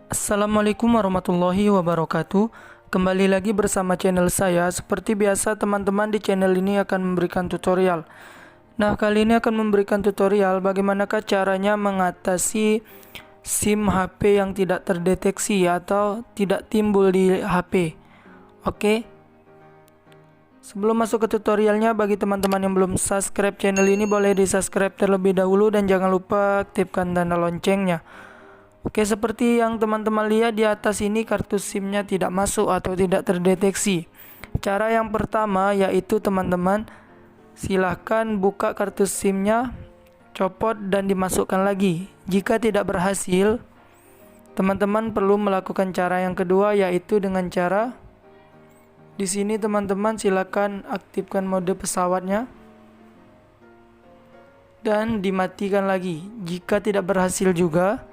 Assalamualaikum warahmatullahi wabarakatuh. Kembali lagi bersama channel saya. Seperti biasa, teman-teman, di channel ini akan memberikan tutorial. Nah, kali ini akan memberikan tutorial bagaimanakah caranya mengatasi SIM HP yang tidak terdeteksi atau tidak timbul di HP. Oke. Sebelum masuk ke tutorialnya, bagi teman-teman yang belum subscribe channel ini, boleh di-subscribe terlebih dahulu dan jangan lupa aktifkan tanda loncengnya. Oke, seperti yang teman-teman lihat di atas ini, kartu SIM-nya tidak masuk atau tidak terdeteksi. Cara yang pertama yaitu teman-teman silahkan buka kartu SIM-nya, copot dan dimasukkan lagi. Jika tidak berhasil, teman-teman perlu melakukan cara yang kedua, yaitu dengan cara di sini teman-teman silakan aktifkan mode pesawatnya dan dimatikan lagi. Jika tidak berhasil juga,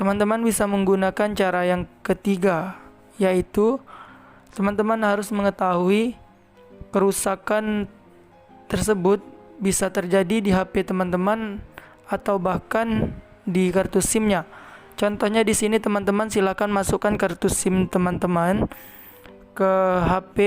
teman-teman bisa menggunakan cara yang ketiga, yaitu teman-teman harus mengetahui kerusakan tersebut bisa terjadi di HP teman-teman atau bahkan di kartu SIM-nya. Contohnya di sini teman-teman silakan masukkan kartu SIM teman-teman ke HP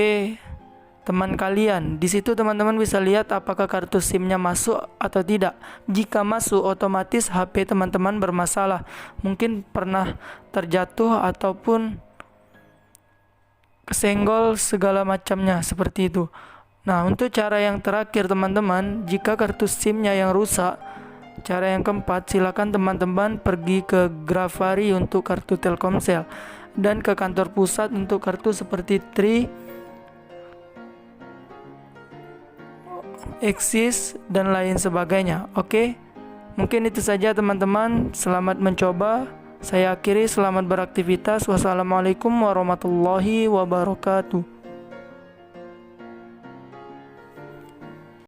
teman kalian. Di situ teman-teman bisa lihat apakah kartu SIM-nya masuk atau tidak. Jika masuk, otomatis HP teman-teman bermasalah. Mungkin pernah terjatuh ataupun kesenggol segala macamnya seperti itu. Nah, untuk cara yang terakhir teman-teman, jika kartu SIM-nya yang rusak, cara yang keempat, silakan teman-teman pergi ke Grafari untuk kartu Telkomsel dan ke kantor pusat untuk kartu seperti Tri, Axis dan lain sebagainya. Oke, mungkin itu saja teman-teman. Selamat mencoba. Saya akhiri, selamat beraktivitas. Wassalamualaikum warahmatullahi wabarakatuh.